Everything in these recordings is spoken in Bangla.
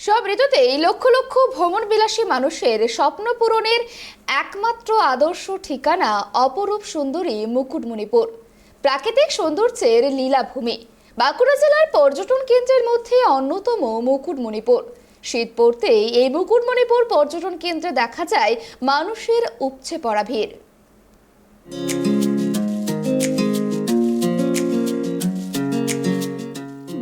সব ঋতুতেই লক্ষ লক্ষ ভ্রমণবিলাসী মানুষের স্বপ্ন পূরণের একমাত্র আদর্শ ঠিকানা অপরূপ সুন্দরী মুকুটমণিপুর। প্রাকৃতিক সৌন্দর্যের লীলাভূমি বাঁকুড়া জেলার পর্যটন কেন্দ্রের মধ্যে অন্যতম মুকুটমণিপুর। শীত পড়তেই এই মুকুটমণিপুর পর্যটন কেন্দ্রে দেখা যায় মানুষের উপচে পড়া ভিড়।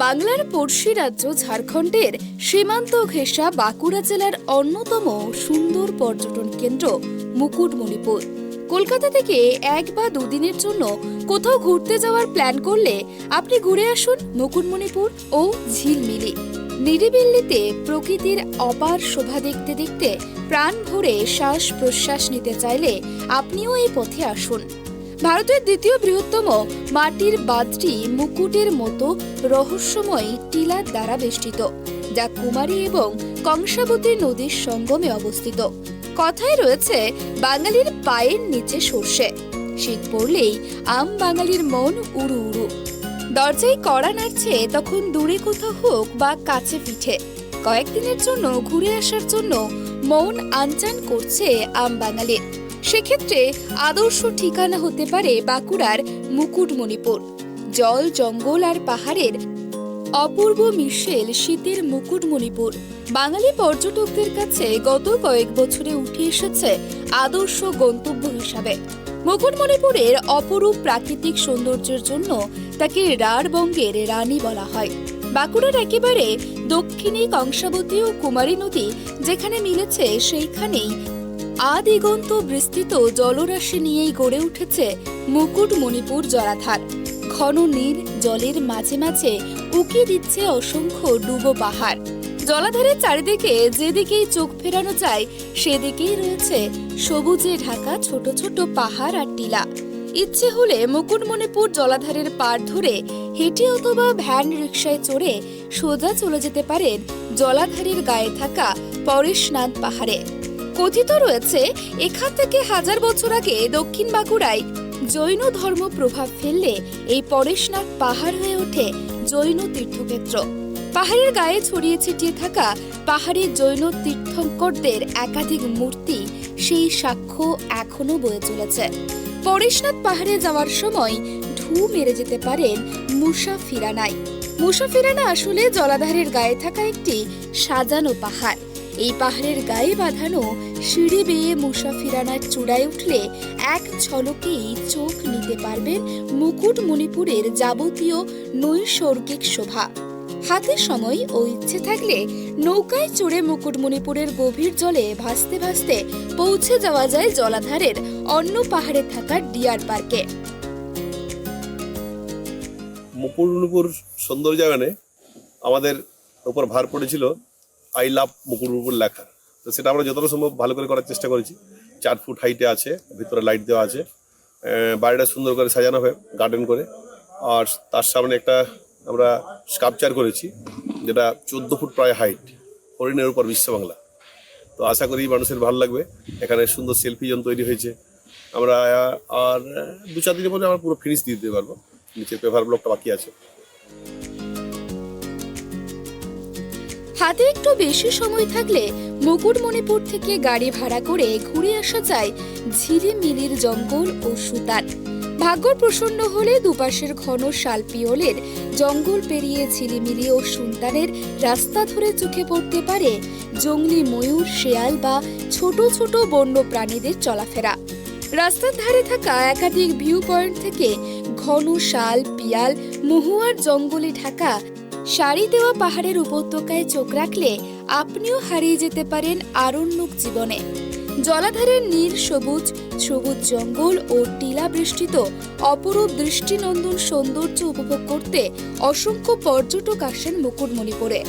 বাংলার পড়শি রাজ্য ঝাড়খণ্ডের সীমান্ত ঘেঁষা বাঁকুড়া জেলার অন্যতম সুন্দর পর্যটন কেন্দ্র মুকুটমণিপুর। কলকাতা থেকে এক বা দুদিনের জন্য কোথাও ঘুরতে যাওয়ার প্ল্যান করলে আপনি ঘুরে আসুন মুকুটমণিপুর ও ঝিলমিলি। নিরিবিল্লিতে প্রকৃতির অপার শোভা দেখতে দেখতে প্রাণ ভরে শ্বাস প্রশ্বাস নিতে চাইলে আপনিও এই পথে আসুন। ভারতের দ্বিতীয় বৃহত্তম মাটির বাঁধটি মুকুটের মতো রহস্যময় টিলার দ্বারা বেষ্টিত, যা কুমারী এবং কংসাবতী নদীর সঙ্গমে অবস্থিত। কথায় রয়েছে, বাঙালির পায়ের নিচে সর্ষে, শীত পড়লেই আম বাঙালির মন উড়ু উড়ু। দরজায় কড়া নাড়ছে তখন দূরে কোথাও হোক বা কাছে পিঠে কয়েকদিনের জন্য ঘুরে আসার জন্য মন আনচান করছে আম বাঙালির। সেক্ষেত্রে আদর্শ ঠিকানা হতে পারে বাঁকুড়ার মুকুটমণিপুর। জল, জঙ্গল আর পাহাড়ের অপূর্ব মিশেল শীতের মুকুটমণিপুর বাঙালি পর্যটকদের কাছে গত কয়েক বছরে উঠে এসেছে আদর্শ গন্তব্য হিসাবে। মুকুটমণিপুরের অপরূপ প্রাকৃতিক সৌন্দর্যের জন্য তাকে রাঢ়বঙ্গের রানী বলা হয়। বাঁকুড়ার একেবারে দক্ষিণে কংসাবতী ও কুমারী নদী যেখানে মিলেছে, সেইখানেই আদিগন্ত বিস্তৃত জলরাশি নিয়েই গড়ে উঠেছে মুকুটমণিপুর জলাধার। ঘন নীল জলের মাঝে মাঝে উকি দিচ্ছে অসংখ্য ডুবো পাহাড়। জলাধারের চারিদিকে যেদিকেই চোখ ফেরানো যায় সেদিকেই রয়েছে সবুজে ঢাকা ছোট ছোট পাহাড় আর টিলা। ইচ্ছে হলে মুকুটমণিপুর জলাধারের পাড় ধরে হেঁটে অথবা ভ্যান রিকশায় চড়ে সোজা চলে যেতে পারেন জলাধারের গায়ে থাকা পরেশনাথ পাহাড়ে। কথিত রয়েছে, এখান থেকে 1000 বছর আগে দক্ষিণ বাঁকুড়ায় জৈন ধর্ম প্রভাব ফেললে এই পরেশনাথ পাহাড় হয়ে ওঠে জৈন তীর্থক্ষেত্র। পাহাড়ের গায়ে ছড়িয়ে ছিটিয়ে থাকা পাহাড়ি জৈন তীর্থঙ্করদের একাধিক মূর্তি সেই সাক্ষ্য এখনো বয়ে চলেছে। পরেশনাথ পাহাড়ে যাওয়ার সময় ঢু মেরে যেতে পারেন মুসাফিরানায়। মুসাফিরানা আসলে জলাধারের গায়ে থাকা একটি সাজানো পাহাড়। এই পাহাড়ের গায়ে বাঁধানো সিঁড়ি বেয়ে মুসাফিরানার চূড়ায় উঠলে এক ঝলকেই চোখ নিতে পারবেন মুকুটমণিপুরের যাবতীয় নৈসর্গিক শোভা। হাতে সময় ও ইচ্ছে থাকলে নৌকায় চড়ে মুকুটমণিপুরের গভীর জলে ভাসতে ভাসতে পৌঁছে যাওয়া যায় জলাধারের অন্য পাহাড়ে থাকা ডিয়ার পার্কে। মুকুটমণিপুর সুন্দর জায়গানে আমাদের উপর ভার পড়েছিল আই লাভ মুকুটমণিপুর লেখা, তো সেটা আমরা যতটা সম্ভব ভালো করে করার চেষ্টা করেছি। 4 ফুট হাইটে আছে, ভিতরে লাইট দেওয়া আছে, বাড়িটা সুন্দর করে সাজানো হয় গার্ডেন করে। আর তার সামনে একটা আমরা স্কাল্পচার করেছি যেটা 14 ফুট প্রায় হাইট, হরিণের উপর বিশ্ববাংলা। তো আশা করি মানুষের ভালো লাগবে। এখানে সুন্দর সেলফি জোন তৈরি হয়েছে। আমরা আর 2-4 দিনের মধ্যে আমরা পুরো ফিনিশ দিয়ে দিতে পারবো। নিচে পেপার ব্লকটা বাকি আছে। হাতে একটু বেশি সময় থাকলে মুকুটমণিপুর থেকে গাড়ি ভাড়া করে ঘুরে আসা যায় ঝিলিমিলির জঙ্গল ও সুতার। ভাগ্য প্রসন্ন হলে দুপাশের ঘন শালপিওলের জঙ্গল পেরিয়ে ঝিলিমিলি ও সুতারের রাস্তা ধরে চোখে পড়তে পারে জংলি ময়ূর, শেয়াল বা ছোট ছোট বন্য প্রাণীদের চলাফেরা। রাস্তার ধারে থাকা একাধিক ভিউ পয়েন্ট থেকে ঘন শাল, পিয়াল, মহুয়ার জঙ্গলে ঢাকা সারি দেওয়া পাহাড়ের উপত্যকায় চোখ রাখলে আপনিও হারিয়ে যেতে পারেন আরণ্যক জীবনে। জলাধারের নীল সবুজ সবুজ জঙ্গল ও টিলা বেষ্টিত অপরূপ দৃষ্টিনন্দন সৌন্দর্য উপভোগ করতে অসংখ্য পর্যটক আসেন মুকুটমণিপুরে।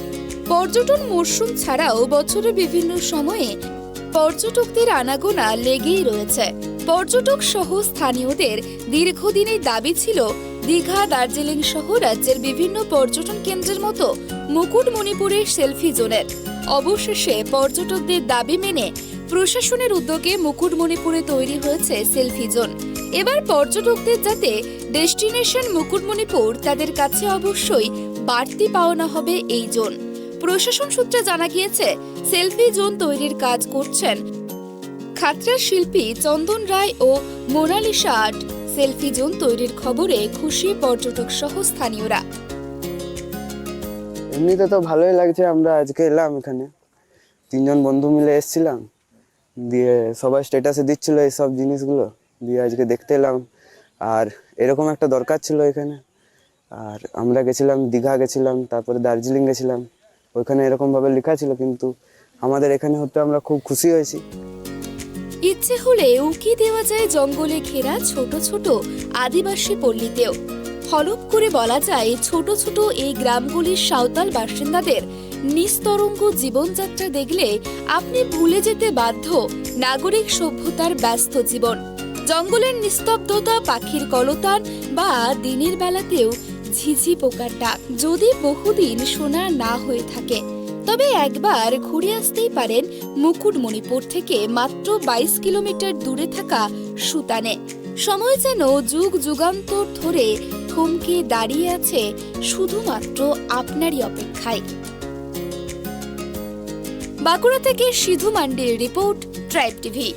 পর্যটন মরশুম ছাড়াও বছরের বিভিন্ন সময়ে পর্যটকদের আনাগোনা লেগেই রয়েছে। পর্যটক সহ স্থানীয়দের দীর্ঘদিনের দাবি ছিল দীঘা, দার্জিলিং সহ রাজ্যের বিভিন্ন পর্যটন কেন্দ্রের মতো মুকুটমণিপুরের সেলফি জোনের। অবশেষে পর্যটকদের দাবি মেনে প্রশাসনের উদ্যোগে মুকুটমণিপুরে তৈরি হয়েছে সেলফি জোন। এবার পর্যটকদের যাতে ডেস্টিনেশন মুকুটমণিপুর, তাদের কাছে অবশ্যই বাড়তি পাওনা হবে এই জোন। প্রশাসন সূত্রে জানা গিয়েছে, সেলফি জোন তৈরির কাজ করছেন খাতড়ার শিল্পী চন্দন রায় ও মোনালিসা আর্ট। সেলফি জোন তৈরির খবরে খুশি পর্যটক সহ স্থানীয়রা। এমনিতে তো ভালোই লাগছে। আমরা আজকে এলাম এখানে, 3জন বন্ধু মিলে এসেছিলাম, দিয়ে সবাই স্ট্যাটাসে দিচ্ছিল এইসব জিনিসগুলো, দিয়ে আজকে দেখতে এলাম। আর এরকম একটা দরকার ছিল এখানে। আর আমরা গেছিলাম, দীঘা গেছিলাম, তারপরে দার্জিলিং গেছিলাম, ওইখানে এরকমভাবে লেখা ছিল, কিন্তু আমাদের এখানে হতে আমরা খুব খুশি হয়েছি। ইচ্ছে হলে উকি দেওয়া যায় জঙ্গলে ঘেরা ছোট ছোট আদিবাসী পল্লীতেও। হলপ করে বলা যায়, ছোট ছোট এই গ্রামগুলির সাঁওতাল বাসিন্দাদের নিস্তরঙ্গ জীবনযাত্রা দেখলে আপনি ভুলে যেতে বাধ্য নাগরিক সভ্যতার ব্যস্ত জীবন। জঙ্গলের নিস্তব্ধতা, পাখির কলতান বা দিনের বেলাতেও ঝিঝি পোকার ডাক যদি বহুদিন শোনা না হয়ে থাকে, তবে একবার ঘুরে আসতেই পারেন মুকুটমণিপুর থেকে মাত্র 22 কিলোমিটার দূরে থাকা সুতানে। সময় যেন যুগ যুগান্তর ধরে থমকে দাঁড়িয়ে আছে শুধুমাত্র আপনারই অপেক্ষায়। বাঁকুড়া থেকে সিধু মান্ডির রিপোর্ট, ট্রাইব টিভি।